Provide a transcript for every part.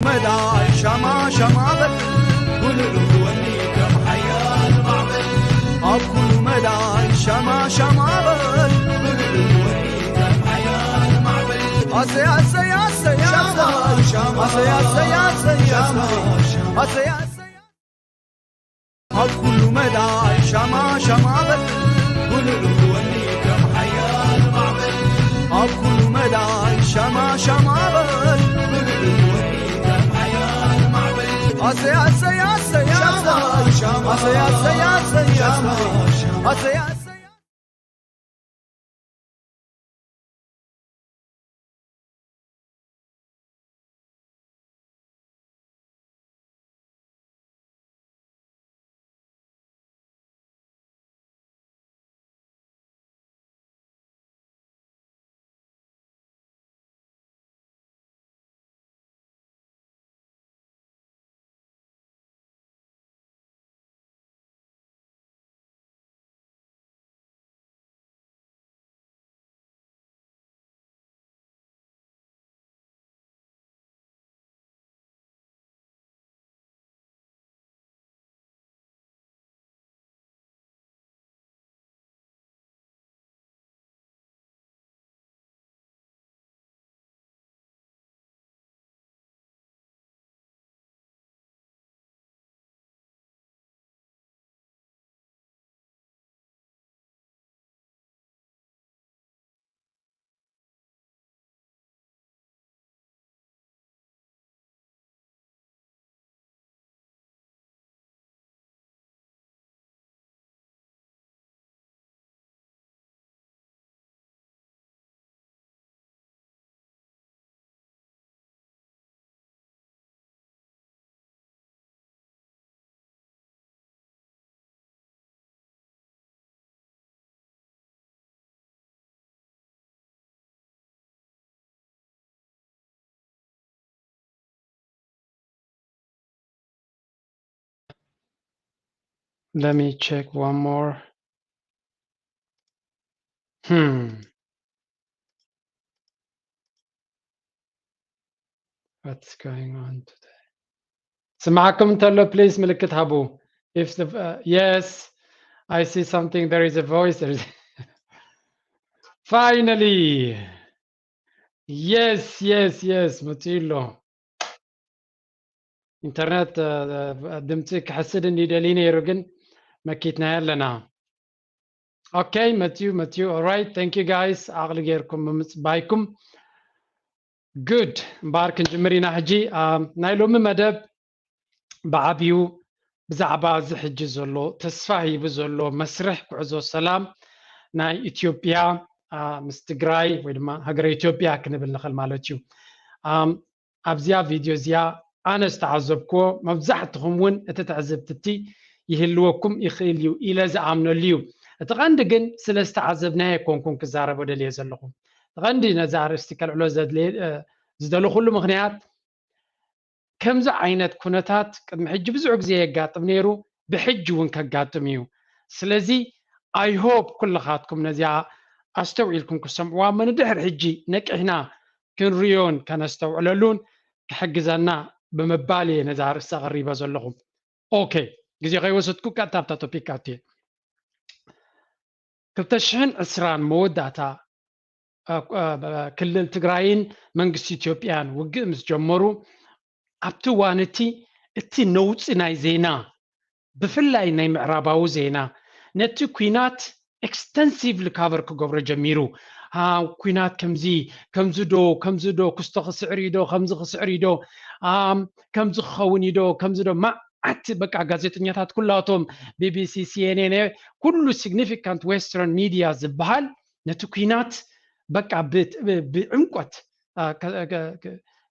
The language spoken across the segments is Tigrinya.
مدى شما شمابل كل رفوني كم حيال معبل كل مدى شما شمابل كل رفوني كم حيال معبل أسي أسي أسي شما شما أسي أسي أسي شما شما أسي أسي كل مدى شما شمابل كل رفوني كم حيال معبل كل مدى شما شمابل كل رفوني كم حيال معبل أسي أسي أسي شما شما أسي أسي أسي شما شما أسي أسي Let me check one more. What's going on today? سمعكم تلو please ملكت هابو. If the yes, I see something. There is a voice. There is finally. Yes متيلو. إنترنت دمتك حسدني دليني يرجن مكيتنا لنا. Okay, Matthew. All right, thank you guys. أغلى غيركم بايكم. Good. مبارك نجمرينا حجي. نايلوم مدب بعبيو بزعبا زحج زلو تسفاهي بزلو مسرح كعزو السلام ناي إثيوبيا مستقراي ويدما هجر إثيوبيا كنبل نخل مالتيو. أبزيا فيديو زيا أنا استعذبكو مبزحتهم ون أتتعذبتتي يهلوكم يخيليو إلى زعمنا ليو. تغندقن سلست عذبنا يكون كزارب ولا ليه زلهم تغندي نزار استكال على زدلو كل مغنيات كم ز عينت كنتات قد حج بزعق زي يقاطم نيرو بحج وين كقاطميو سلازي I hope كل خاتكم نزيا استوعي لكم كسمعوا من دحر حجي نكحنا كن ريون كان استوعللون كحجزنا بمبالي نزار استغريبه زلهم اوكي جزي غيوسدكو كتابتا توبيكاتي كلتشحن عسران موداتا كلل تግራይን መንግስቲ ኢትዮጵያን ውግእ ምስ ጀመሩ ኣብቲ ዋንቲ እቲ ነውፅ ናይ ዜና ብፍላይ ናይ ምዕራባዊ ዜና ነቲ ኩናት ኤክስተንሲቭሊ ካቨር ክገብሮ ጀሚሩ ኩናት ከምዚ ዶ ክስቶ ክስዕር ዶ ከምዚ ክስዕር ዶ ከምዚ ክኸውን ዶ ከምዚ ዶ ማዓት በቃ ጋዜጠኛታት ኩላቶም ቢቢሲ ሲኤንኤን ኩሉ ሲግኒፊካንት ዌስተርን ሚዲያ ዝበሃል ነቲ ኩናት በቃ بعمقت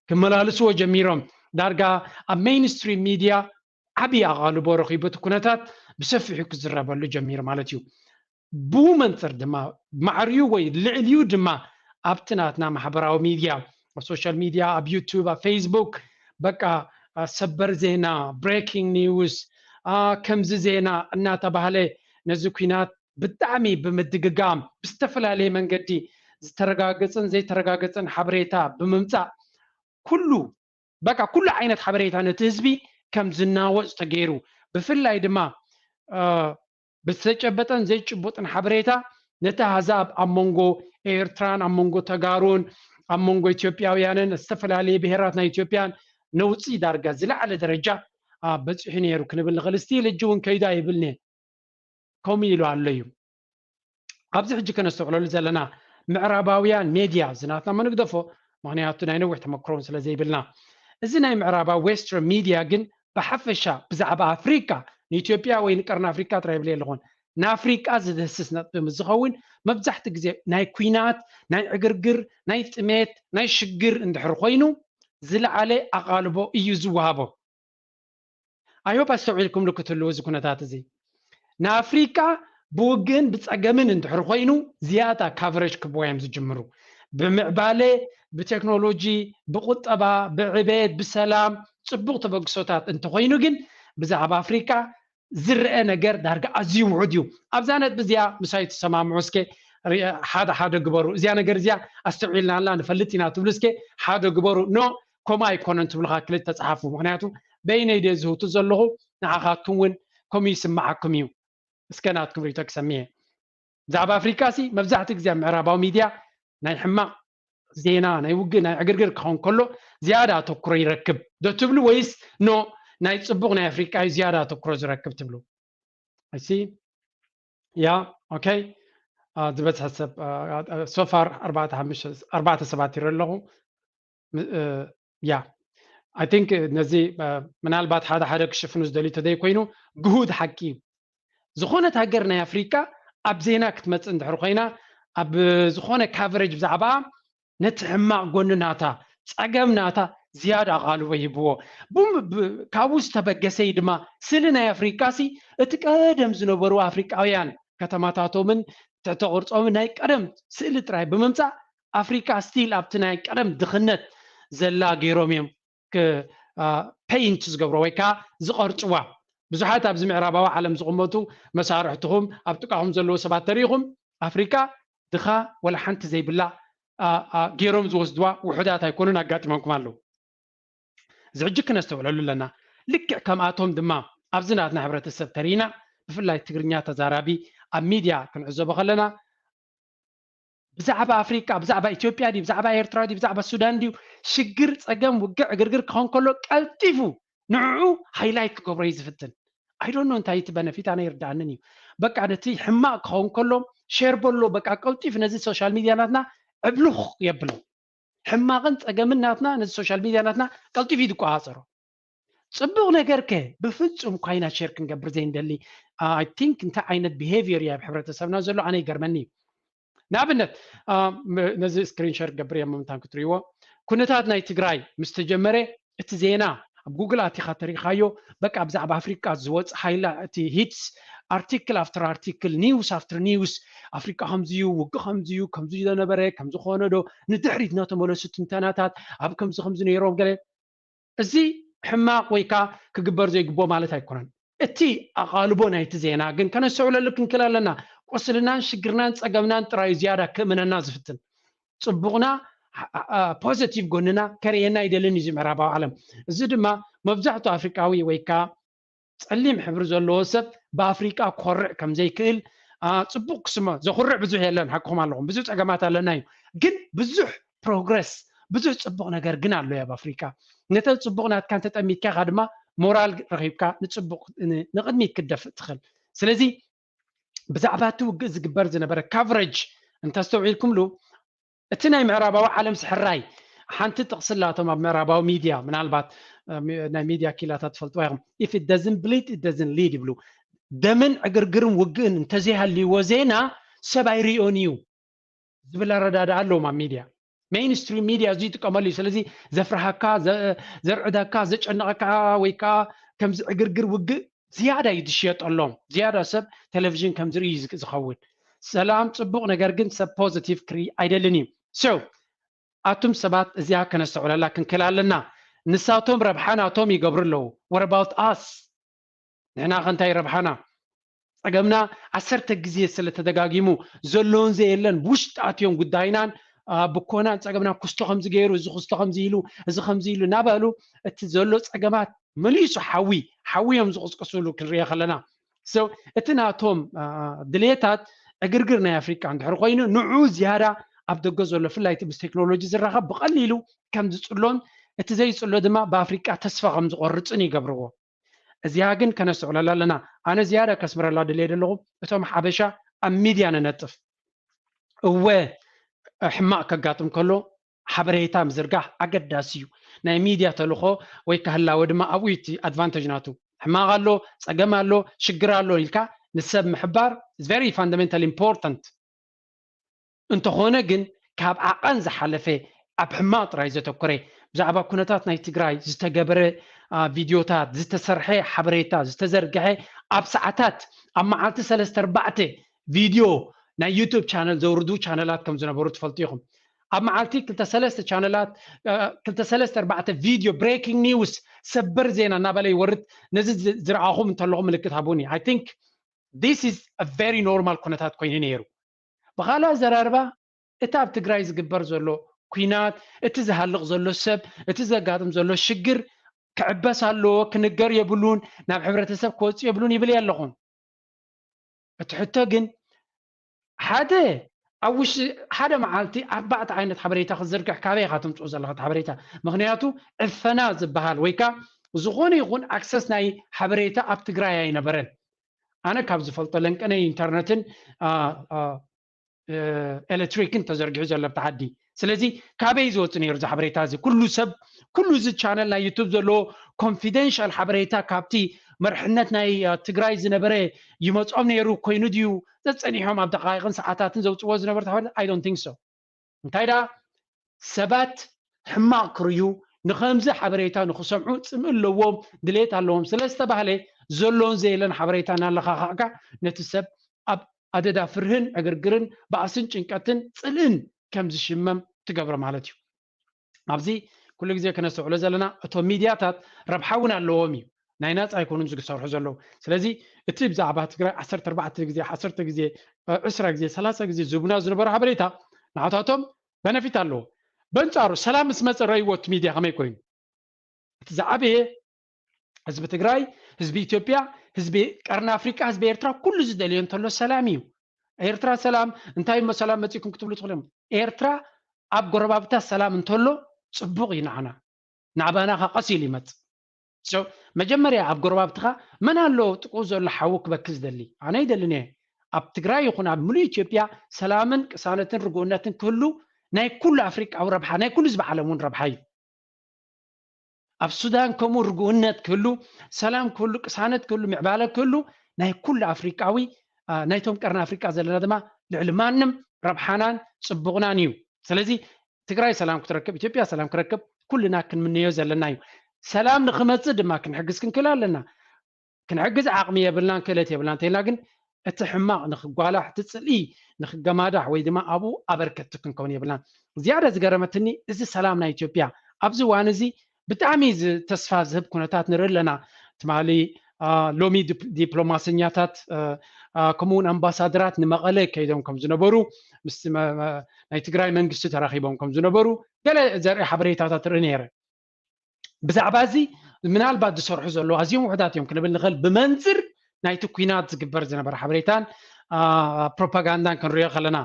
كملالسو جميرهم دارجا المينستريم ميديا عبي أغالبو رخيبة كونتات بسفح كزرابلو جمير مالتيو بو منثر دما معريو وي لعليو دما ابتناتنا محبراو ميديا وسوشيال ميديا اب يوتيوب اب فيسبوك بقى سبر زينا بريكينج نيوز كمز زينا እናታ ባህለ ነዚ ኩናት ብጣዕሚ ብምድግጋም ብዝተፈላለየ መንገዲ ዝተረጋገፀን ዘይተረጋገፀን ሓበሬታ ብምምፃእ ኩሉ بقى كل عينة حبريتها نتهزبي كم زناوز تغيرو بفلاي دما بتسجبتن زي چبوتن حبريتا نتا هزاب امونغو ايرتران امونغو تغارون امونغو اثيوبياويانن استفلالي بهراتنا اثيوبيان نوصي دارغا زلا على درجه بصحي نيرو كنبل خلستي لجون كيدا يبلني كومي يلو عليو ابز حجي كنستغلل زلنا معرباويان ميديا زناتنا ما نقدفو مغنياتو ناي نوح تمكرون سلا زي بلنا እዚ ናይ ምዕራባ ዌስተርን ሚድያ ግን ብሓፈሻ ብዛዕባ ኣፍሪካ ንኢትዮጵያ ወይ ንቀርኒ ኣፍሪካ ጥራይ ይብል የለኹን ንኣፍሪቃ ዝደስስ ነጥቢ ዝኸውን መብዛሕትኡ ግዜ ናይ ኩናት ናይ ዕግርግር ናይ ጥሜት ናይ ሽግር እንድሕር ኮይኑ ዝለዓለ ኣቓልቦ እዩ ዝወሃቦ ኣይሆፕ ኣስተውዒልኩም ክትህልዎ እዚ ኩነታት እዚ ንኣፍሪቃ ብውግእን ብፀገምን እንድሕር ኮይኑ ዝያዳ ካቨሬጅ ክብዎ እዮም ዝጅምሩ ብምዕባለ ብቴክኖሎጂ ብቁጠባ ብዕቤት ብሰላም ፅቡቅ ተበግሶታት እንተኮይኑ ግን ብዛዕባ ኣፍሪካ ዝርአ ነገር ዳርጋ ኣዝዩ ውሑድ እዩ ኣብዛ ነጥቢ እዚኣ ምሳይ ተሰማምዑ እስከ ሓደ ግበሩ እዚኣ ነገር እዚኣ ኣስተውዒልና ኣላ ንፈልጥ ኢና ትብሉ እስከ ሓደ ግበሩ ኖ ከምኡ ኣይኮነን ትብልካ ክልተ ተፃሓፉ ምክንያቱ በይነይ ደ ዝህብቱ ዘለኹ ንዓኻትኩም እውን ከምኡ ይስማዓኩም እዩ እስከ ናትኩም ሪቶ ክሰሚየ ብዛዕባ ኣፍሪካ ሲ መብዛሕትኡ ግዜ ምዕራባዊ ሚድያ ናይ ሕማቅ ዜና ናይ ውግእ ናይ ዕግርግር ክኸውን ከሎ ዝያዳ ኣተኩሮ ይረክብ ዶ ትብሉ ወይስ ኖ ናይ ፅቡቅ ናይ ኣፍሪቃ ዝያዳ ኣተኩሮ ዝረክብ ትብሉ አይሲ ያ ኦኬ ዝበፅሐ ሰብ ሶፋር 4 ሰባት ይረአ ኣለኹ ያ አይ ቲንክ ነዚ ምናልባት ሓደ ክሽፍኑ ዝደልዩ ተደይ ኮይኑ ግሁድ ሓቂ ዝኾነት ሃገር ናይ ኣፍሪካ ኣብ ዜና ክትመፅእ እንድሕር ኮይና ኣብ ዝኾነ ካቨሬጅ ብዛዕባ ነቲ ሕማቅ ጎኒ ናታ ፀገም ናታ ዝያዳ ኣቓልቦ ይህብዎ ካብኡ ዝተበገሰይ ድማ ስእሊ ናይ ኣፍሪካ ሲ እቲ ቀደም ዝነበሩ ኣፍሪቃውያን ከተማታቶምን ትሕተ ቅርፆምን ናይ ቀደም ስእሊ ጥራይ ብምምፃእ ኣፍሪካ ስቲል ኣብቲ ናይ ቀደም ድኽነት ዘላ ገይሮም እዮም ፔይንት ዝገብሮ ወይ ከዓ ዝቐርፅዋ ብዙሓት ኣብዚ ምዕራባዊ ዓለም ዝቕመጡ መሳርሕትኹም ኣብ ጥቃኹም ዘለዎ ሰባት ተሪኢኹም ኣፍሪካ ድኻ ወላ ሓንቲ ዘይብላ ገይሮም ዝወስድዋ ውሑዳት ኣይኮኑን ኣጋጢሞምኩም ኣለዉ እዚ ሕጂ ክነስተውዕለሉ ኣለና ልክዕ ከምኣቶም ድማ ኣብዚ ናትና ሕብረተሰብ ተሪኢና ብፍላይ ትግርኛ ተዛራቢ ኣብ ሚድያ ክንዕዘቦ ከለና ብዛዕባ ኣፍሪካ ብዛዕባ ኢትዮጵያ ድዩ ብዛዕባ ኤርትራ ድዩ ብዛዕባ ሱዳን ድዩ ሽግር ፀገም ውግዕ ዕግርግር ክኸውን ከሎ ቀልጢፉ ንዕኡ ሃይላይት ክገብሮ እዩ ዝፍትን ኣይዶኖ እንታይ እቲ በነፊት ኣነ ይርዳእንን እዩ በቃ ነቲ ሕማቅ ክኸውን ከሎ ሼር በሎ በቃ ቀልጢፍ ነዚ ሶሻል ሚድያ ናትና ዕብሉኽ የብሎ ሕማቅን ፀገምን ናትና ነዚ ሶሻል ሚድያ ናትና ቀልጢፍ እዩ ዝቆፃፀሮ ፅቡቅ ነገር ከ ብፍፁም ኳይና ሼር ክንገብር ዘይንደሊ ኣይ ቲንክ እንታይ ዓይነት ቢሄቪየር እያ ሕብረተሰብና ዘሎ ኣነ ይገርመኒ እዩ ንኣብነት ነዚ ስክሪን ሸር ገብር እየ ምምንታን ክትሪእዎ ኩነታት ናይ ትግራይ ምስ ተጀመረ እቲ ዜና ኣብ ጉግል ኣቲኻ ተሪእኻዮ በቃ ብዛዕባ ኣፍሪካ ዝወፅ ሃይላ እቲ ሂትስ ኣርቲክል ኣፍተር ኣርቲክል ኒውስ ኣፍተር ኒውስ ኣፍሪካ ከምዚዩ ውግእ ከምዚዩ ከምዚ ዝነበረ ከም ዝኾነ ዶ ንድሕሪት እናተመለሱ ትንተናታት ኣብ ከምዚ ነይሮም ገለ እዚ ሕማቅ ወይ ከዓ ክግበር ዘይግቦ ማለት ኣይኮነን እቲ ኣቓልቦ ናይቲ ዜና ግን ከነስተውዕለሉ ክንክእል ኣለና ቁስልናን ሽግርናን ፀገምናን ጥራዩ ዝያዳ ክእምነና ዝፍትን ፅቡቕና ፖዚቲቭ ጎንና ከርእየና ይደልን እዩ ምዕራባዊ ዓለም እዚ ድማ መብዛሕትኡ ኣፍሪቃዊ ወይ ከዓ ፀሊም ሕብሪ ዘለዎ ሰብ ብኣፍሪቃ ክኮርዕ ከም ዘይክእል ፅቡቅ ክስሞ ዘኩርዕ ብዙሕ የለን ሓቅኹም ኣለኹም ብዙሕ ፀገማት ኣለና እዩ ግን ብዙሕ ፕሮግረስ ብዙሕ ፅቡቅ ነገር ግን ኣሎ ኣብ ኣፍሪካ ነተ ፅቡቅ ናትካ እንተጠሚትካ ኢኻ ድማ ሞራል ረኺብካ ንፅቡቅ ንቅድሚት ክደፍእ ትኽእል ስለዚ ብዛዕባ እቲ ውግእ ዝግበር ዝነበረ ካቨሬጅ እንተስተውዒልኩምሉ እቲ ናይ ምዕራባዊ ዓለም ስሕራይ ሓንቲ ጥቕስላቶም ኣብ ምዕራባዊ ሚድያ ምናልባት ናይ ሚድያ ኪላታት ትፈልጥዋ ኢኹም if it doesn't bleed it doesn't lead ይብሉ ደምን ዕግርግርን ውግእን እንተዘይሃልይዎ ዜና ሰብ ኣይሪኦን እዩ ዝብል ኣረዳድኣ ኣለዎም ኣብ ሚድያ ሜይንስትሪም ሚድያ እዚ ይጥቀመሉ እዩ ስለዚ ዘፍርሃካ ዘርዕደካ ዘጨነቐካ ወይ ከዓ ከምዚ ዕግርግር ውግእ ዝያዳ እዩ ዝሽየጠሎም ዝያዳ ሰብ ቴሌቭዥን ከም ዝርኢ ዝኸውን ሰላም ፅቡቅ ነገር ግን ሰብ ፖዚቲቭ ክርኢ ኣይደልን እዩ ሶ ኣቱም ሰባት እዚኣ ከነስተውዕለላ ክንክእል ኣለና ንሳቶም ረብሓናቶም ይገብሩ ኣለዉ what about us ንሕና ከንታይ ረብሓና ፀገምና 10 ግዜ ስለተደጋጊሙ ዘለዎን ዘየለን ውሽጢ ኣትዮም ጉዳይናን بكونا صقمنا كستو خمز غيرو زي كستو خمز يلو زي خمز يلو نابالو اتزلو صقمات مليسو حويهم زي قسقسولو كنريا خلنا سو اتناتهم دليتات اغرغر ناي افريكا عند حرقينو نعو زياده اب دغ زلو فلايت بس تكنولوجي زراخ بقليلو كم زصلون اتزي صلو دما بافريكا تسفا خمز قرصن يغبرو ازيا ግን ከነስዑለላ ለና አነ زياده ከስምረላ ደለ ደለኹ እቶም ሓበሻ ኣብ ሚድያ ነነጥፍ እወ ሕማቅ ከጋጥም ከሎ ሓበሬታ ምዝርጋሕ ኣገዳሲ እዩ ናይ ሚድያ ተልኾ ወይ ከህላወ ድማ ኣብኡ እቲ ኣድቫንቴጅ ናቱ ሕማቅ ኣሎ ፀገም ኣሎ ሽግር ኣሎ ኢልካ ንሰብ ምሕባር is very fundamental important እንተኾነ ግን ካብ ዓቐን ዝሓለፈ ኣብ ሕማቅ ጥራይ ዘተኮረ ብዛዕባ ኩነታት ናይ ትግራይ ዝተገበረ ቪድዮታት ዝተሰርሐ ሓበሬታ ዝተዘርግሐ ኣብ ሰዓታት ኣብ መዓልቲ 3-4 ቪድዮ ናይ ዩቲዩብ ቻነል ዘውርዱ ቻነላት ከም ዝነበሩ ትፈልጡ ኢኹም ኣብ መዓልቲ 2-3 ቻነላት 2-3-4 ቪድዮ ብሬኪንግ ኒውስ ሰበር ዜና እናበለ ይወርድ ነዚ ዝረኣኹም እንተለኹም ምልክት ሃቡኒ I think this is a very normal ኩነታት ኮይኑ ነይሩ ብኻልእ ዘራርባ እቲ ኣብ ትግራይ ዝግበር ዘሎ ኩናት እቲ ዝሃልቕ ዘሎ ሰብ እቲ ዘጋጥም ዘሎ ሽግር ክዕበስ ኣለዎ ክንገር የብሉን ናብ ሕብረተሰብ ክወጽኡ የብሉን ይብል ኣለኹም እቲ ሕቶ ግን ሓደ መዓልቲ 4 ዓይነት ሓበሬታ ክዝርግሕ ካበይ ካቶም ጽኡ ዘለኹት ሓበሬታ ምክንያቱ ዕፈና ዝበሃል ወይካ ዝኾነ ይኹን ኣክሰስ ናይ ሓበሬታ ኣብ ትግራይ ኣይነበረን ኣነ ካብ ዝፈልጦ ለንቀነይ ኢንተርኔትን ኤሌክትሪክን ተዘርጊሑ ዘሎ ብታሓዲ ስለዚ ካበይ ዝወጽ ነይሩ ዝሓበሬታ እዚ ኩሉ ሰብ ኩሉ ዚ ቻነል ናይ ዩቲዩብ ዘሎ ኮንፊደንሻል ሓበሬታ ካብቲ መርሕነት ናይ ትግራይ ዝነበረ ይመጾም ነይሩ ኮይኑ ድዩ ዘጸኒሖም ኣብ ደቃይቅን ሰዓታትን ዘውጽዎ ዝነበረ ሓበሬታ I don't think so እንታይዳ ሰባት ሕማቅ ክርዩ ንኸምዚ ሓበሬታ ንኽሰምዑ ጽምእ ኣለዎም ድሌት ኣለዎም ስለዝተባህለ ዘሎን ዘየለን ሓበሬታ እናለኻኻዕካ ነቲ ሰብ ኣብ ኣደዳ ፍርህን ዕግርግርን በኣስን ጭንቀትን ጽልእን ከም ዝሽመም ትገብሮ ማለት እዩ ኣብዚ ኩሉ ግዜ ከነስዕሎ ዘለና እቶም ሚድያታት ረብሓውን ኣለዎም እዩ ናይ ናጽ ኣይኮኑን ዝሰርሑ ዘለዉ ስለዚ እቲ ብዛዕባ ትግራይ 14 ግዜ 10 ግዜ 20 ግዜ 30 ግዜ ዝቡና ዝነበረ ሓበሬታ ንዓታቶም በነፊት ኣለዎ በንጻሩ ሰላም ምስ መጽ ረይወት ሚድያ ከመይ ኮይኑ እቲ ዝዓበየ ህዝቢ ትግራይ ህዝቢ ኢትዮጵያ ህዝቢ ቀርና ኣፍሪካ ህዝቢ ኤርትራ ኩሉ ዝደልዮ እንተሎ ሰላም እዩ ኤርትራ ሰላም እንታይ ሰላም መጽኢኩም ክትብሉ ትኽእሉም ኤርትራ ኣብ ጎረባብታ ሰላም እንተሎ ጽቡቕ ይናዓና ናባና ቀሲል ይመጽ so መጀመርያ ኣብ ጎረባብትኻ መን ኣሎ ጥቁ ዘሎ ሓው ክበክዝ ደሊ ኣነ ይደልኒ ኣብ ትግራይ ይኹን ኣብ ሙሉ ኢትዮጵያ ሰላምን ቅሳነትን ርጉእነትን ክህሉ ናይ ኩሉ ኣፍሪቃዊ ረብሓ ናይ ኩሉ ህዝቢ ዓለም እውን ረብሓ እዩ ኣብ ሱዳን ከምኡ ርጉእነት ክህሉ ሰላም ክህሉ ቅሳነት ክህሉ ምዕባለ ክህሉ ናይ ኩሉ ኣፍሪቃዊ ናይቶም ቀርና ኣፍሪቃ ዘለና ድማ ልዕሊ ማንም ረብሓናን ጽቡቕናን እዩ ስለዚ ትግራይ ሰላም ክትረክብ ኢትዮጵያ ሰላም ክረክብ ኩልና ክንምንዮ ዘለና እዩ ሰላም ንኽመጽእ ድማ ክንሕግዝ ክንክእል ኣለና ክንሕግዝ ዓቕሚ የብልናን ክእለት የብልናን እንተኢልና ግን እቲ ሕማቕ ንኽጓላሕ እቲ ጽልኢ ንኽገማዳሕ ወይ ድማ ኣብኡ ኣበርከት ክንከውን የብልናን ዝያዳ ዝገረመትኒ እዚ ሰላም ናይ ኢትዮጵያ ኣብዚ እዋን እዚ ብጣዕሚ ተስፋ ዝህብ ኩነታት ንርኢ ኣለና ትማሊ ሎሚ ዲፕሎማስኛታት ከምኡውን ኣምባሳደራት ንመቐለ ከይዶም ከም ዝነበሩ ምስ ናይ ትግራይ መንግስቲ ተራኺቦም ከም ዝነበሩ ገለ ዘርኢ ሓበሬታታት ርኢ ነይረ ብዛዕባ እዚ ምናልባት ዝሰርሑ ዘለዉ ኣዝዮም ውሕዳት እዮም ክንብል ንኽእል ብመንዝር ናይቲ ኩናት ዝግበር ዝነበረ ሓበሬታን ፕሮፓጋንዳን ክንሪኦ ከለና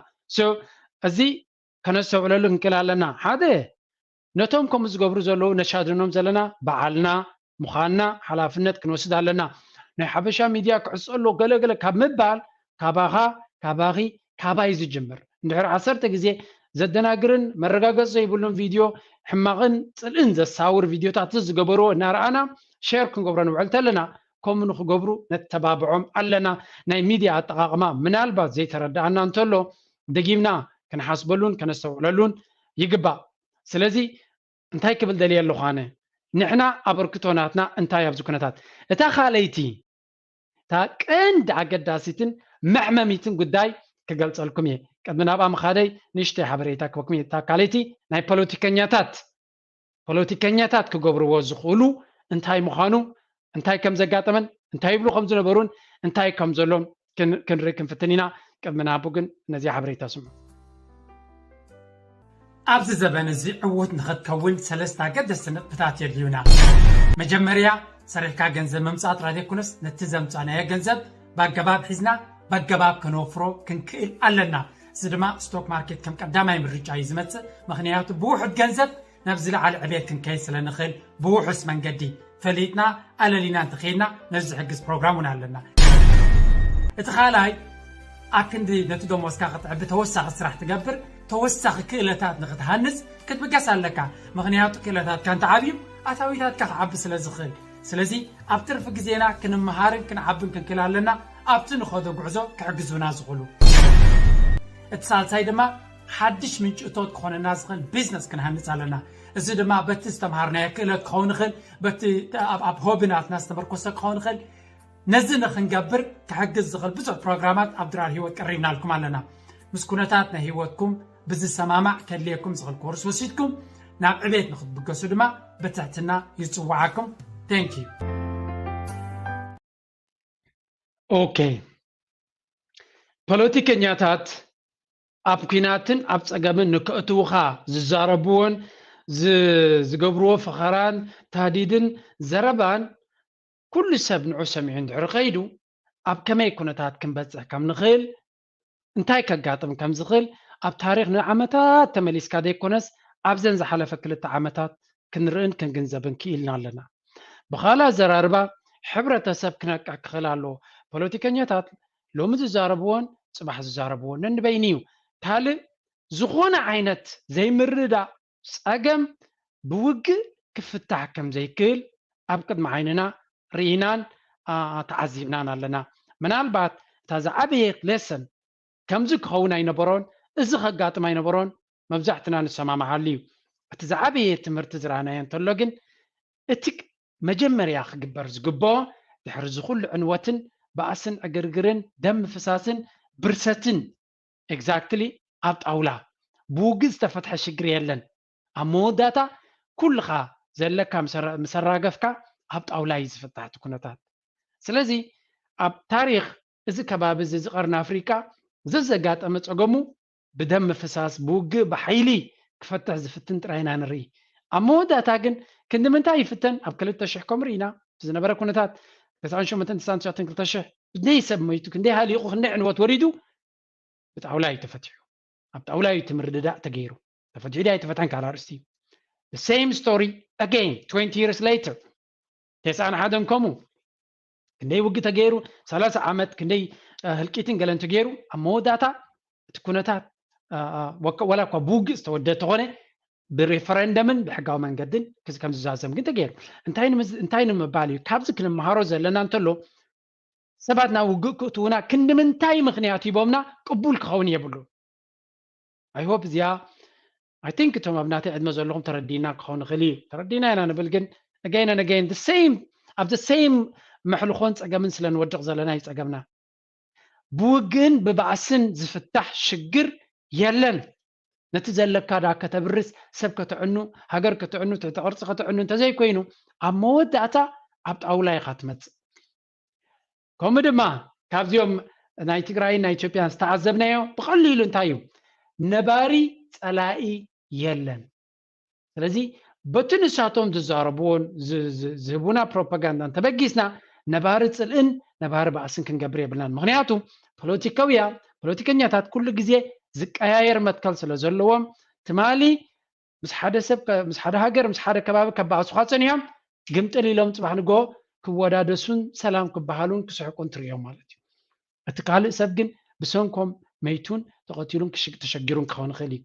እዚ ከነስተውዕለሉ ክንክእል ኣለና ሓደ ነቶም ከም ዝገብሩ ዘለዉ ነሻድኖም ዘለና በዓልና ምዃንና ሓላፍነት ክንወስድ ኣለና ናይ ሓበሻ ሚድያ ክዕጽሎ ገለገለ ካብ ምባል ካባኻ ካባኺ ካባይ ዝጅምር እንድሕር 10 ግዜ ዘደናግርን መረጋገጽ ዘይብሉን ቪድዮ ሕማቕን ጽልእን ዘሳውር ቪድዮታት ዝገበሩ እናርኣና ሼር ክንገብሮ ንውዕል ተለና ከምኡ ንኽገብሩ ነተባብዖም ኣለና ናይ ሚድያ ኣጠቓቕማ ምናልባት ዘይተረዳእና እንተሎ ደጊምና ክንሓስበሉን ከነስተውዕለሉን ይግባእ ስለዚ እንታይ ክብል ደልየ ኣለኹ ኣነ ንሕና ኣበርክቶናትና እንታይ ኣብዚ ኩነታት እታ ካልይቲ እታ ቀንዲ ኣገዳሲትን መዕመሚትን ጉዳይ ክገልጸልኩም እየ ቅድሚ ናብኣ ምኻደይ ንእሽተይ ሓበሬታ ክበኩም እየ እታ ካልይቲ ናይ ፖለቲከኛታት ክገብርዎ ዝኽእሉ እንታይ ምዃኑ እንታይ ከም ዘጋጠመን እንታይ ይብሉ ከም ዝነበሩን እንታይ ከም ዘሎም ክንርኢ ክንፍትን ኢና ቅድሚ ናብኡ ግን ነዚ ሓበሬታ ስምዑ أبز زبان زي عوت نخد كون سلستا قدس نقطات يليونا مجمريا سرقا جنزب ممسات رادي كونس نتزم تانا يا جنزب باقباب حزنا باقباب كنوفرو كنكيل ألنا زدما ستوك ماركت كم قداما يمرج عايزمت مخنيات بوحد جنزب نبزل على عبيت كنكيس لنخيل بوحس من قدي فليتنا ألا لينا تخيلنا نرجع حقس بروغرامنا لنا اتخالاي أكندي نتدو موسكا قطع بتوسع السراح تقبر توسع كيلتات نخد هنس كنت بقاسا لكا مغنيات كيلتات كانت عابيم أتاويتات كعب سلازخل سلازي أبتر في جزينا كن مهارن كن عبن كن كلالنا أبتر نخوضو قعزو كعقزونا زغلو اتصال سايدما حدش من جؤتوت كون الناس خل بيزنس كن هنس علينا إذا دما بتستمهارنا كيلت كون خل أب هوبنات ناس تمركوسا كون خل نزلنا خنقبر كعقز زغل بزع بروغرامات أبدرار هيوت قرينا لكم علينا مسكونتاتنا هيوتكم بزي السمامع كليكم زغل كورس وسيدكم نعم عبيت نخد بقصو دما بتاعتنا يتوعاكم Thank you. Okay. ፖለቲከኛታት ኣብ ኩናትን ኣብ ፀገምን ንክእትውኻ ዝዛረብዎን ዝገብርዎ ፈኸራን ታዲድን ዘረባን ኩሉ ሰብ ንዑ ሰሚዑ እንድሕር ኸይዱ ኣብ ከመይ ኩነታት ክንበፅሕ ከም ንኽእል እንታይ ከጋጥም ከም ዝኽእል ኣብ ታሪክ ንዓመታት ተመሊስካ ዘይኮነስ ኣብዘን ዝሓለፈ 2 ዓመታት ክንርእን ክንግንዘብን ክኢልና ኣለና بخالا زراربا ሕብረተሰብ ክነቅዕ ክኽእል ኣለዎ ፖለቲከኛታት ሎሚ ዝዛረብዎን ፅባሕ ዝዛረብዎን ነንበይንዩ ካልእ ዝኾነ ዓይነት ዘይምርዳእ ፀገም ብውግእ ክፍታሕ ከም ዘይክእል ኣብ ቅድሚ ዓይንና ርኢናን ተዓዚብናን ኣለና ምናልባት እታ ዝዓበየት ሌሰን ከምዚ ክኸውን ኣይነበሮን እዚ ከጋጥም ኣይነበሮን መብዛሕትና ንሰማማዓሉ እዩ እቲ ዝዓበየ ትምህርቲ ዝረኣናዮ እንተሎ ግን እቲ መጀመርያ ክግበር ዝግብኦ ድሕሪ ዝኩሉ ዕንወትን በኣስን ዕግርግርን ደም ፍሳስን ብርሰትን ኤግዛክትሊ ኣብ ጣውላ ብውግእ ዝተፈትሐ ሽግር የለን ኣብ መወዳእታ ኩልኻ ዘለካ መሰራገፍካ ኣብ ጣውላ እዩ ዝፍታሕ እቲ ኩነታት ስለዚ ኣብ ታሪክ እዚ ከባቢ እዚ ዝቐርኒ ኣፍሪካ ዘዘጋጠመ ፀገሙ ብደም ፍሳስ ብውግእ ብሓይሊ ክፈትሕ ዝፍትን ጥራይና ንርኢ ኣብ መወዳእታ ግን كن من تاي فتن أب كلت تشح كمرينا زين برا كنتات تسعون شو متن تسعون شو تنقل تشح بدي يسمى كن ده هالي يخو نعن وتوريدو بتعولاي تفتحوا أب تعولاي تمرددا تغيروا تفتحوا ده تفتحن على رأسي the same story again 20 years later تسعون حدهم كمو كن ده وقت تغيروا 3 عامات كن ده هالكيتين قالن تغيروا أمو داتا تكونتات ولا كبوج استودت هونه بريفرندمن بحقاو منقدن كز كم زازم قلت غير انتين مبالي كابز كن مهارو زلنا انتلو سباتنا وقوتونا كن من تاي مخنياتي بومنا قبول كخون يبلو I hope زيا I think توم ابناتي عد مزلهم تردينا كخون غلي تردينا انا نبلغن again and again the same of the same محلوخون صقمن سلن ودق زلنا يصقمنا بوغن ببعسن زفتح شجر يلن نتزلك كذا كتبرس سب كتعنو هجر كتعنو تتعرض كتعنو أنت زي كوينو أمود أتا عبد أولاي خاتمت كمدما كابزيوم نايتقراي نايتشوبيان استعذبنا يو بقليل انتايو نباري تلاقي يلن ስለዚህ በትንሳቶም ዝዛረብዎን ዝህቡና ፕሮፓጋንዳ ተበጊስና ነባር ጽልእን ነባር ባስን ክንገብር የብልናን ምክንያቱ ፖለቲከኛታት ኩሉ ግዜ ዝቀያየር መትከል ስለዘለዎም ትማሊ ምስ ሓደ ሰብ ምስ ሓደ ሃገር ምስ ሓደ ከባቢ ከባሱ ኻጸንዮም ግምጥል ኢሎም ጽባሕ ንጎ ክወዳደሱን ሰላም ክበሃሉን ክስሕቁን ትርዮም ማለት እዩ እቲ ካልእ ሰብ ግን ብሰንኮም መይቱን ተቐቲሉን ተሸጊሩን ክኸውን ይኽእል እዩ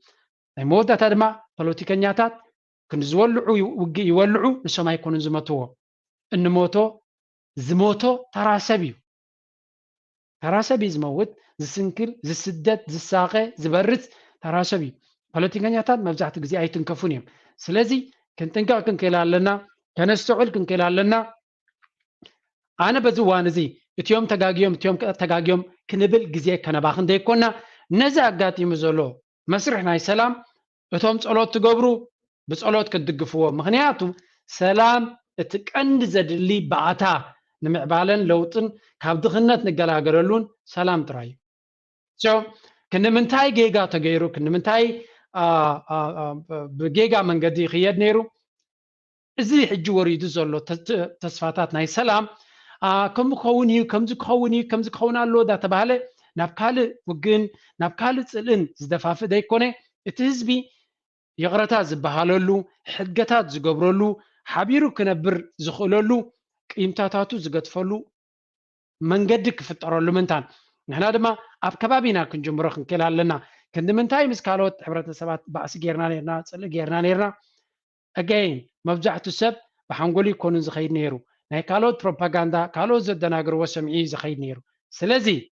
ናይ መወዳእታ ድማ ፖለቲከኛታት ክንዝወልዑ ውግእ ይወልዑ ንሶም ኣይኮኑን ዝመትዎ እንሞቶ ዝሞቶ ተራሰብ እዩ ተራሰብ እዩ ዝመውት ዝስንክል ዝስደት ዝሳቐ ዝበርፅ ተራሰብ እዩ ፖለቲከኛታት መብዛሕትኡ ግዜ ኣይትንከፉን እዮም ስለዚ ክንጥንቀቕ ክንክእል ኣለና ከነስተውዕል ክንክእል ኣለና ኣነ በዚ እዋን እዚ እትዮም ተጋጊዮም ክንብል ግዜ ከነባኽን ዘይኮና ነዚ ኣጋጢሙ ዘሎ መስርሕ ናይ ሰላም እቶም ጸሎት ትገብሩ بصلوت كدقفوا مخنياتو سلام اتقند زدلي بعتا نمعبالن لوطن كاب دخنت نغلاغرلون سلام تراي سو كنمنتاي جيغا تغيرو كنمنتاي بجيجا من قدي خياد نيرو زي حج وريد زلو تصفاتات ناي سلام كم كوني كم زكوني الله ده تباله نبكال وجن نبكال تسلن زدفاف ده يكونه تهزبي يغرتا زبهاللو حدقتات زقبرلو حبيرو كنبر زخللو قيمتاتاتو زقطفلو منقدك فطرلو منتان نحنا دما اب كبابينا كنجمرو خنكلالنا كند منتاي مسكالوت حبرتسبات باس غيرنا نيرنا صل غيرنا نيرنا again مبجعتو سب بحنقولي كونن زخيد نيرو ناي كالوت بروباغندا كالوت زدناغر وسمعي زخيد نيرو سلازي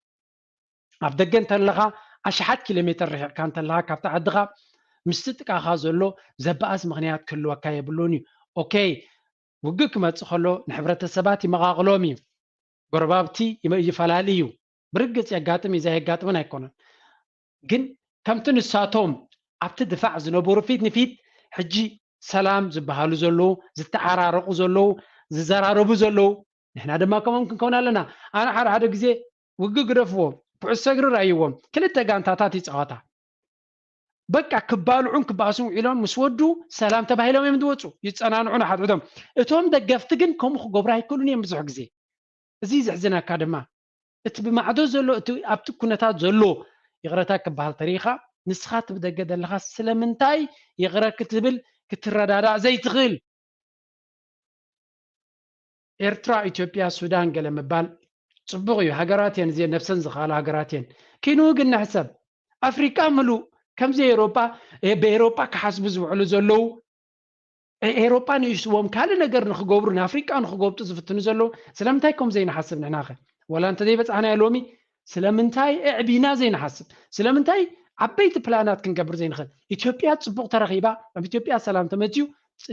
اب دغن تلخا اشحات كيلومتر كانت لها كابتا عدغا مستتقا خازلو زباس مغنيات كله وكاي بلوني اوكي وقك ما تصخلو نحبرتسبات مغاغلومي قربابتي يفلاليو برقص يقاتم إذا يقاتمنا يكون جن كم تنساتهم عبت دفاع زنبور فيت نفيت حجي سلام زبهالو زلو زتعرارق زلو ززراربو زلو نحن هذا ما ممكن كون لنا أنا حر هذا جزء وقق رفوه بعسكر رأيوهم كل التجان تاتي تعاطى بقى كبالو عنك باسو إلهم مسودو سلام تبهيلهم يمدوتو يتصنعون عنا حد عدم اتهم دقفتجن كم خجبره يكونون يمزح جزء زيز حزنا كادما اتبمعدو زلو ابت كنتات زلو يغرتك بهالطريقه نسخات بدقد لها سلمنتاي يغرك تبل كتردادا زي تغل ኤርትራ ኢትዮጵያ ሱዳን ገለ መባል ጽቡቅ እዩ ሃገራትን ዘ ነፍሰን ዝኻላ ሃገራትን ኪኑ ግን ንሕሰብ አፍሪካ ሙሉ ከምዚ ኤውሮፓ በኤውሮፓ ክሓስቡ ዝውዕሉ ዘለው ኤውሮፓ ንይስዎም ካለ ነገር ንኽገብሩ ንአፍሪካ ንኽገብጡ ዝፍትኑ ዘለው ስለምንታይ ከም ዘይንሓስብ ንሕናኸ ወላ እንተ ዘይበፅሓና ሎሚ ስለምንታይ ዕቢና ዘይንሓስብ ስለምንታይ ዓበይቲ ፕላናት ክንገብር ዘይንኽእል ኢትዮጵያ ጽቡቅ ተረኺባ ኣብ ኢትዮጵያ ሰላም ተመፅዩ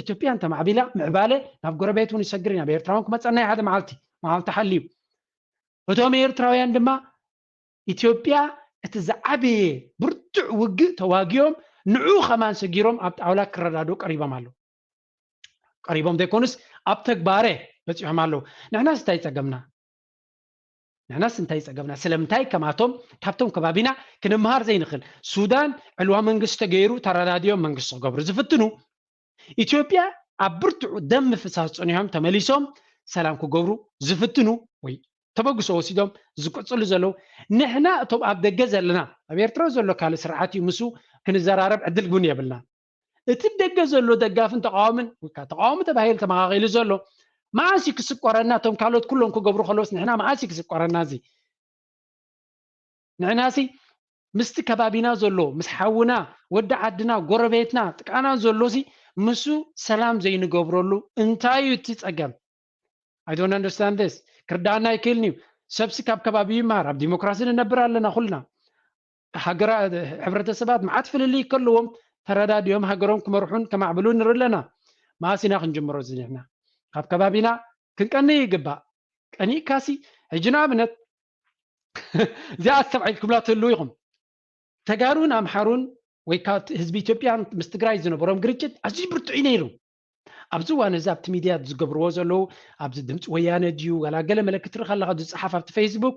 ኢትዮጵያ እንተ ማዕቢላ ምዕባለ ናብ ጎረቤት እውን ይሰግርና በኤርትራውን ክመፀና ሓደ መዓልቲ ሓልዩ እቶም ኤርትራውያን ድማ ኢትዮጵያ እቲ ዝዓበየ ብርቱዕ ውግእ ተዋጊዮም ንዑ ኸማን ሰጊሮም ኣብ ጣውላ ክረዳድኡ ቀሪቦም ኣለዉ ቀሪቦም ዘይኮኑስ ኣብ ተግባረ በፂሖም ኣለዉ ንሕናስ እንታይ ፀገምና ስለምንታይ ከማቶም ካብቶም ከባቢና ክንምሃር ዘይንኽእል ሱዳን ዕልዋ መንግስቲ ተገይሩ ተረዳድዮም መንግስቲ ክገብሩ ዝፍትኑ ኢትዮጵያ ኣብ ብርቱዕ ደም ምፍሳስ ፀኒሖም ተመሊሶም ሰላም ክገብሩ ዝፍትኑ ወይ ተበግሶ ወሲዶም ዝቅፅሉ ዘለው ንሕና እቶም ኣብ ደገ ዘለና ኣብ ኤርትራ ዘሎ ካልእ ስርዓት እዩ ምሱ ክንዘራረብ ዕድል እውን የብልና እቲ ደገ ዘሎ ደጋፍን ተቃዋምን ተቃዋሚ ተባሂሉ ተመኻኺሉ ዘሎ ማዓሲ ክስቆረና እቶም ካልኦት ኩሎም ክገብሩ ከለውስ ንሕና ማዓሲ ክስቆረና እዚ ንሕናሲ ምስቲ ከባቢና ዘሎ ምስ ሓውና ወዲ ዓድና ጎረቤትና ጥቃና ዘሎሲ ምሱ ሰላም ዘይንገብረሉ እንታይ እዩ እቲ ፀገም I don't understand this ክርዳና ይክእልኒ ሰብሲ ካብ ከባቢ ይማር ኣብ ዲሞክራሲ ንነብር ኣለና ኩልና ሃገራ ሕብረተሰባት መዓት ፍልልይ ከለዎም ተረዳድዮም ሃገሮም ክመርሑን ከማዕብሉን ንርኢ ኣለና ማሲና ክንጅምሮ እዚ ንሕና ካብ ከባቢና ክንቀኒ ይግባእ ቀኒካሲ ሕጂ ንኣብነት እዚኣ ሰብዓይ ክብላ ትህልው ኢኹም ተጋሩን ኣምሓሩን ወይ ካብ ህዝቢ ኢትዮጵያ ምስ ትግራይ ዝነበሮም ግርጭት ኣዝዩ ብርቱዕ ነይሩ ኣብዚ ዋን እዚ ኣብቲ ሚድያ ዝገብርዎ ዘለው ኣብዚ ድምፂ ወያነ ድዩ ገላገለ መለክት ርኢ ከለካ ዝፅሓፍ ኣብቲ ፌስቡክ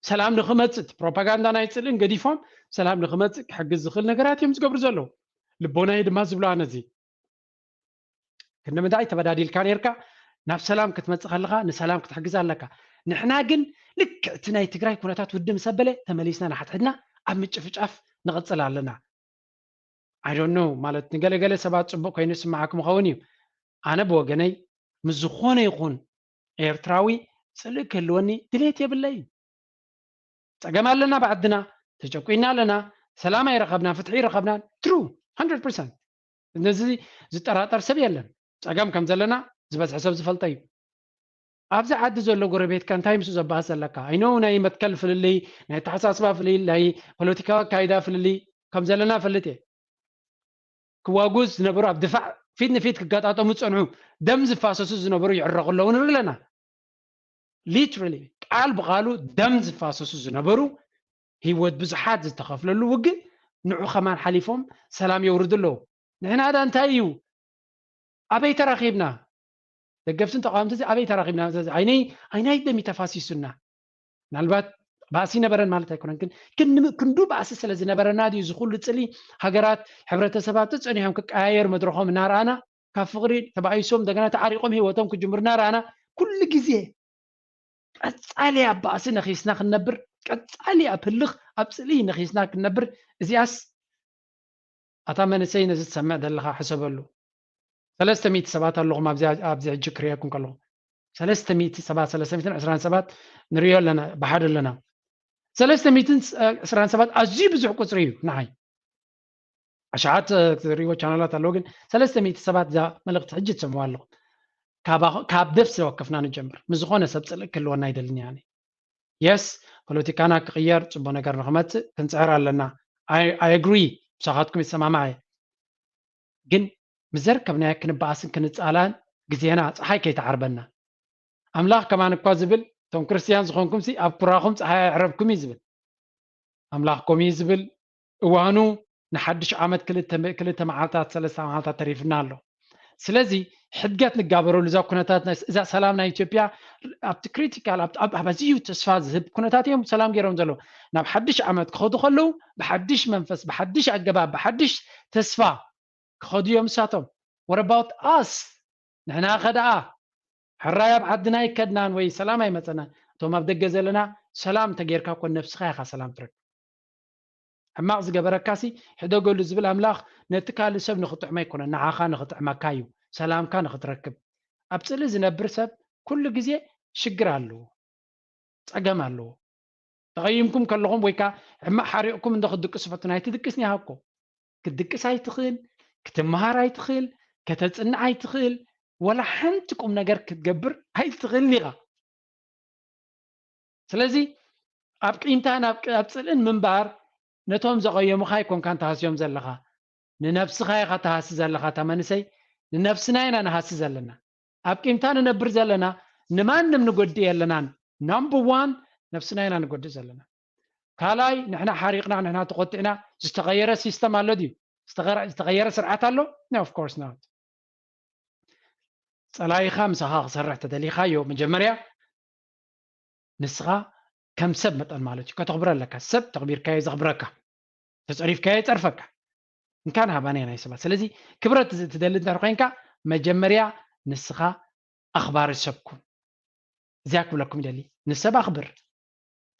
ሰላም ንኽመፅእ ፕሮፓጋንዳ ናይ ፅልን ገዲፎም ሰላም ንኽመፅእ ክሕግዝ ዝኽእል ነገራት እዮም ዝገብሩ ዘለው ልቦናይ ድማ ዝብሎ ኣነ እዚ ክንምንታይ ተበዳዲልካ ነርካ ናብ ሰላም ክትመፅእ ከለካ ንሰላም ክትሕግዝ ኣለካ ንሕና ግን ልክዕ እቲ ናይ ትግራይ ኩነታት ውድም ሰበለ ተመሊስና ናሓትሕድና ኣብ ምጭፍጫፍ ንቕፅል ኣለና I don't know ማለት ንገለገለ ሰባት ጽቡቕ ኮይኑ ስማዓኩም ኸውን እዩ ኣነ ብወገነይ ምስ ዝኾነ ይኹን ኤርትራዊ ፅልእ ክህልወኒ ድሌት የብለይ ፀገም ኣለና ብዓድና ተጨቂና ኣለና ሰላም ኣይረኸብና ፍትሒ ይረኸብና ትሩ 100% ነዚ ዝጠራጠር ሰብ የለን ፀገም ከም ዘለና ዝበዝሐ ሰብ ዝፈልጦ እዩ ኣብዚ ዓዲ ዘሎ ጎረቤትካ እንታይ ምስ ዘባሃስ ዘለካ ኣይኖ ናይ መትከል ፍልልይ ናይ ተሓሳስባ ፍልይ ናይ ፖለቲካዊ ኣካይዳ ፍልልይ ከም ዘለና ፈልጥ እየ ክዋጉዝ ዝነበሩ ኣብ ድፋዕ ፊት ንፊት ክጋጣጠሙ ፀንዑ ደም ዝፋሰሱ ዝነበሩ ይዕረቑ ኣለዉ ንርኢ ኣለና ሊትራሊ ቃል ብቃሉ ደም ዝፋሰሱ ዝነበሩ ሂወት ብዙሓት ዝተኸፍለሉ ውግእ ንዑ ኸማን ሓሊፎም ሰላም የውርዱ ኣለዉ ንሕና ዳ እንታይ እዩ ኣበይ ተራኺብና ደገፍትን ተቃዋምቲ ኣበይ ተራኺብና ዓይነይ ደም ተፋሲሱና ምናልባት باسي نبرن مالت يكونن كندو باسي سلازي نبرنا دي زخول تصلي هاجرات حبرتسبات تصنيهم كقاير مدرخهم نارانا كفقري تبعيسوم دغنا تعاريقهم هيوتهم كجمرنا رانا كل غزي قصالي باسي نخيسنا كنبر قصالي ابلخ ابصلي نخيسنا كنبر ازياس اتامن سين زت سمع دلها حسبلو 300 سبات اللغم ابزي جكريكم كلهم 300 سبات 327 نريو لنا بحر لنا 327 ازي بزح قصري نعي اشعات ريو چانلات اللوجن 307 ذا ملقت حجت سموالو كاب دفس وقفنا نجمر مزخونه سبصل كلونا يدلني يعني يس بوليتيكانا كغير صبو ነገር رغمت كنصعر لنا I agree بصحاتكم يسمع معي ግን مزركبنا كنباسن كنصالان غزينا صحاي كيتعربنا املاح كمان እኳ ዝብል ቶም ክርስቲያን ዝኾንኩም ሲ ኣብ ኩራኹም ፀሓይ ዕረብኩም ይዝብል ኣምላኽኩም ይዝብል እዋኑ ንሓድሽ ዓመት ክልተ መዓልታት ሰለስተ መዓልታት ተሪፍና ኣሎ ስለዚ ሕድገት ንጋበረሉ እዛ ኩነታት እዛ ሰላም ናይ ኢትዮጵያ ኣብቲ ክሪቲካል ኣብዝዩ ተስፋ ዝህብ ኩነታት እዮም ሰላም ገይሮም ዘሎ ናብ ሓድሽ ዓመት ክኸዱ ከለዉ ብሓድሽ መንፈስ ብሓድሽ ኣገባብ ብሓድሽ ተስፋ ክኸዱ እዮም ንሳቶም what about us ንሕና ኸደኣ حرايا بعدنا يكدنان وي سلام اي مثلا توم ابدغ زلنا سلام تغيركا كون نفسك يا سلام ترك اما از جبركاسي حدو قول زبل املاخ نتكال سب نخطع ما يكون نعاخا نخطع ما كايو سلام كان نخطركب ابصل زنبر سب كل غزي شغرالو صقمالو تقيمكم كلهم ويكا اما حريقكم اندخ دقس فتنا يتدقسني هاكو كدقس اي تخيل كتمهار اي تخيل كتصنع اي تخيل ولا حنتكم نجر كتجبر هاي تغليغا سلازي ابقيمتان ابصلن منبار نتوم زغيمو خاي كون كان تاسيوم زلخا ننفس خاي خاطاس زلخا تمنسي ننفسنا انا نحس زلنا ابقيمتان نبر زلنا نمانم نغدي يلنا نمبر 1 نفسنا انا نغدي زلنا كالاي نحنا حريقنا نحنا تقطعنا استغير سيستم الذي استغير سرعه له نو اوف كورس نوت صلاي خمسة ها سرح تدليخا يوم من جمريا نسخة كم سب متقل مالتي كتخبر لك السب تخبير كاي زخبرك تصريف كاي تعرفك إن كان هبانين هاي سبات سلازي كبرت تدلت نرقينك مجمريا نسخة أخبار السبكون زيك لكم جلي نسب أخبر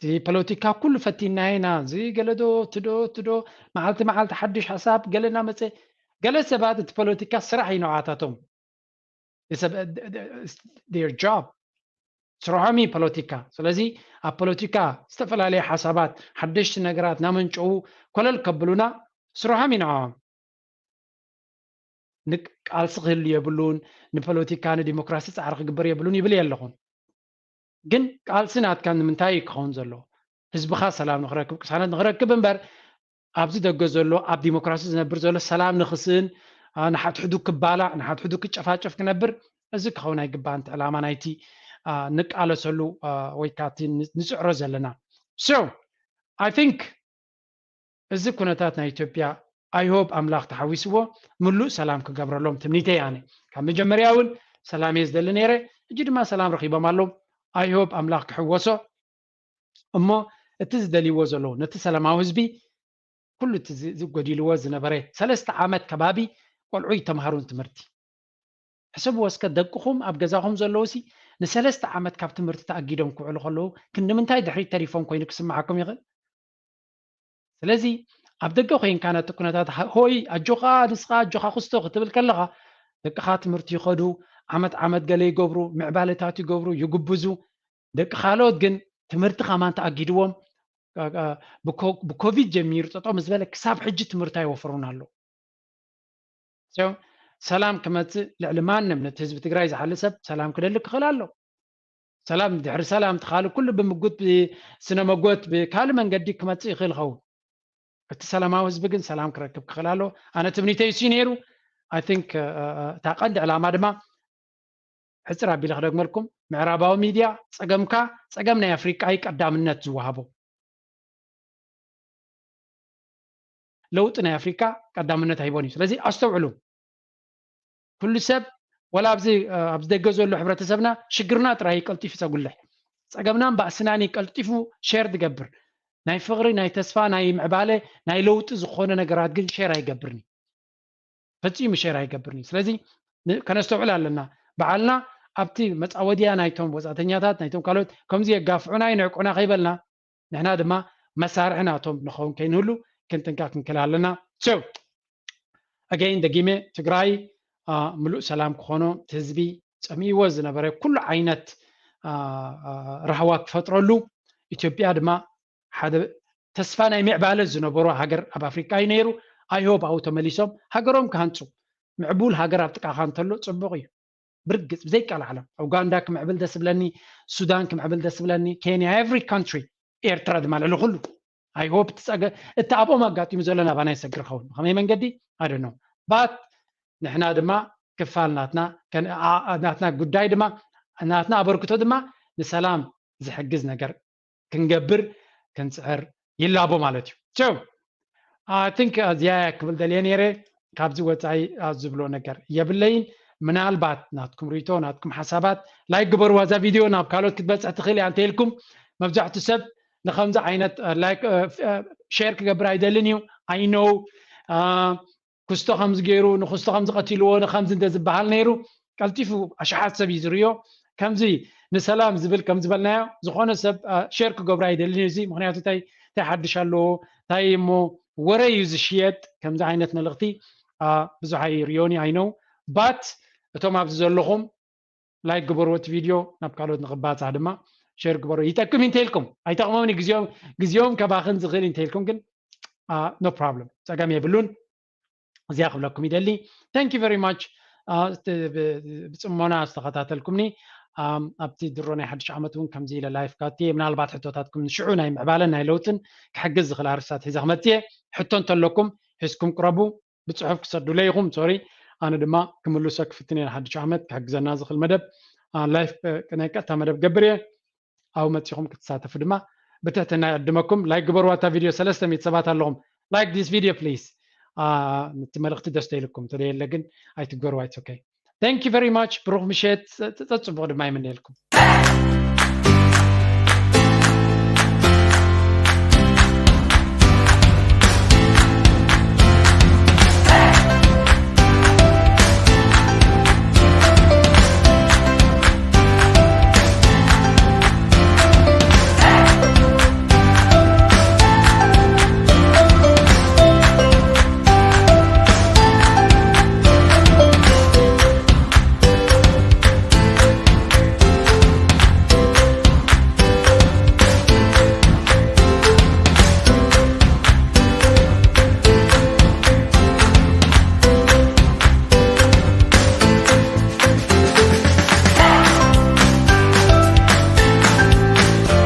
زي بوليتيكا كل فتينا هنا زي قالدو تدو معلت حدش حساب قالنا مثلا قال سبات البوليتيكا صراحة نوعاتهم it's their job سرعمي بوليتيكا سلازي البوليتيكا استفل عليه حسابات حدش نجرات نامنشو كل القبلونا سرعمي نعم نك على صغير يبلون نبوليتيكا نديمقراطية عرق جبر يبلون يبلي يلهون جن على سنة كان من تايك خونزلو حزب خاص سلام نخركب سنة نخركب بنبر أبزي دجزلو أب ديمقراطية نبرزلو سلام نخسن نحط حدوك كبالة نحط حدوك كشفاف كنبر أزك خونا يجبانت علامة نايتي نك على سلو ويكاتي نسعر زلنا so I think أزك كنتاتنا إثيوبيا I hope أملاك تحويسوا ملو سلام كجبر لهم تمنيتي يعني كم جمري أول سلام يزدل نيره جد ما سلام رخيبة مالهم I hope أملاك حوسوا أما تزدلي وزلو نتسلم عوزبي كل تزقدي لوزن بري 3 عامات كبابي قلعوي تمهارون تمرتي حسبوا اسك دقخم اب غزاهم زلوسي نسلست عامات كاب تمرت تاجيدهم كعلو خلو كن منتاي دحري تليفون كوين كسمعكم يغل سلازي اب دقو خين كانت كنتات هوي اجوخا نسخا اجوخا خستو تبل كلغا دقخا تمرتي خدو عامات غلي يغبرو معبالتات يغبرو يغبزو دق خالوت جن تمرت خمان تاجيدوم بكوفيد جمير تطو مزبلك ساب حج تمرتاي وفرونالو سو سلام كمت لعلمان من حزب تግራይ ዝሓልሰብ ሰላም ክደልክ خلالو سلام ድሕሪ ሰላም ተኻሉ ኩሉ ብምጉት ስነ መጎት ብካል መንገዲ ክመጽ ይኽእል ኸው እቲ ሰላማዊ ህዝቢ ግን ሰላም ክረክብ ክኽላሎ ኣነ ትምኒተይ እሱ ነይሩ I think ታቀንዲ ዕላማ ድማ ሕፅር ኣቢለ ክደግመልኩም ምዕራባዊ ሚድያ ፀገም ናይ ኣፍሪቃ ቀዳምነት ዝወሃቦ لوط ናይ ኣፍሪካ ቀዳምነት ኣይቦን እዩ ስለዚ ኣስተውዕሉ كل سب ولا ابزي دغزلو حبرتسبنا شجرنا تراي قلطيف يسغلح ፀገምናን ባእስናን ይቀልጢፉ ሼር ትገብር ናይ ፍቅሪ ናይ ተስፋ ናይ ምዕባለ ናይ ለውጢ ዝኾነ ነገራት ግን ሼር አይገብርኒ ፈፂሙ ሼር አይገብርኒ ስለዚ ከነስተውዕል ኣለና በዓልና ኣብቲ መፃወድያ ናይቶም ወፃተኛታት ናይቶም ካልኦት ከምዚ የጋፍዑና ይንዕቁና ከይበልና ንሕና ድማ መሳርሕናቶም ንኸውን ከይንህሉ ክንጥንቃቅ ክንክል ኣለና so again ደጊመ ትግራይ ምሉእ ሰላም ክኾኖ ህዝቢ ፀሚይዎ ዝነበረ ኩሉ ዓይነት ረህዋ ክፈጥረሉ ኢትዮጵያ ድማ ሓደ ተስፋ ናይ ምዕባለ ዝነበሩ ሃገር ኣብ አፍሪካ እዩ ነይሩ አይሆፕ ኣው ተመሊሶም ሃገሮም ክሃንፁ ምዕቡል ሃገር ኣብ ጥቃኻ እንተሎ ፅቡቅ እዩ ብርግፅ ብዘይቃል ዓለም ኡጋንዳ ክምዕብል ደስ ብለኒ ሱዳን ክምዕብል ደስ ብለኒ ኬንያ ኤቭሪ ካንትሪ ኤርትራ ድማ ልዕሊ ኩሉ አይሆፕ እቲ ኣብኦም ኣጋጢሙ ዘሎ ናባና ይሰግር ኸውን ከመይ መንገዲ I don't know but ንሕና ድማ ክፋል ናትና ጉዳይ ድማ ናትና ኣበርክቶ ድማ ንሰላም ዝሕግዝ ነገር ክንገብር ክንፅዕር ይላቦ ማለት እዩ so I think እዚያ ክብል ደልየ ነይረ ካብዚ ወፃኢ ዝብሎ ነገር የብለይን ምናልባት ናትኩም ሪቶ ናትኩም ሓሳባት ላይክ ግበሩ ዋዛ ቪድዮ ናብ ካልኦት ክትበፅሕ ትኽእል እያ እንተኢልኩም መብዛሕትኡ ሰብ ንከምዚ ዓይነት ላይክ ሼር ክገብር ኣይደልን እዩ I know ክስቶ ከምዚ ገይሩ ንክስቶ ከምዚ ቀቲልዎ ንከምዚ እንደዝበሃል ነይሩ ቀልጢፉ ኣሽሓት ሰብ ይዝርዮ ከምዚ ንሰላም ዝብል ከም ዝበልናዮ ዝኾነ ሰብ ሼር ክገብር ኣይደልን እዩ እዚ ምክንያቱ እንታይ ሓድሽ ኣለዎ እንታይ እሞ ወረ እዩ ዝሽየጥ ከምዚ ዓይነት መልእኽቲ ብዙሕ ኣይርዮኒ I know but እቶም ኣብዚ ዘለኹም ላይክ ግበርዎ እቲ ቪድዮ ናብ ካልኦት ንኽባፅሕ ድማ ሼር ግበሩ ይጠቅም እንተኢልኩም ኣይጠቕሞምኒ ግዜኦም ከባኽን ዝኽእል እንተኢልኩም ግን no problem ፀገም የብሉን እዚያ ክብለኩም ይደሊ thank you very much ብፅሞና ዝተኸታተልኩምኒ ኣብቲ ድሮ ናይ ሓድሽ ዓመት እውን ከምዚ ኢለ ላይፍ ካቲ ምናልባት ሕቶታትኩም ንሽዑ ናይ ምዕባለን ናይ ለውጥን ክሕግዝ ዝኽእል ኣርእስታት ሒዘ ክመፅእ ሕቶ እንተለኩም ሒዝኩም ቅረቡ ብፅሑፍ ክሰዱለ ኢኹም ሶሪ ኣነ ድማ ክምልሶ ክፍትን እየ ሓድሽ ዓመት ክሕግዘና ዝኽእል መደብ ላይፍ ናይ ቀጥታ መደብ ገብር እየ ኣብ መፂኹም ክትሳተፉ ድማ ብትሕትና ይዕድመኩም ላይክ ግበሩ ዋታ ቪድዮ 300 ሰባት ኣለኹም ላይክ ዲስ ቪድዮ ፕሊዝ ነቲ መልእኽቲ ደስ ኢልኩም ተደየለ ግን ኣይትግበርዋ it's okay thank you very much ብሩኽ ምሸት ተፅቡቕ ድማ ይምነየልኩም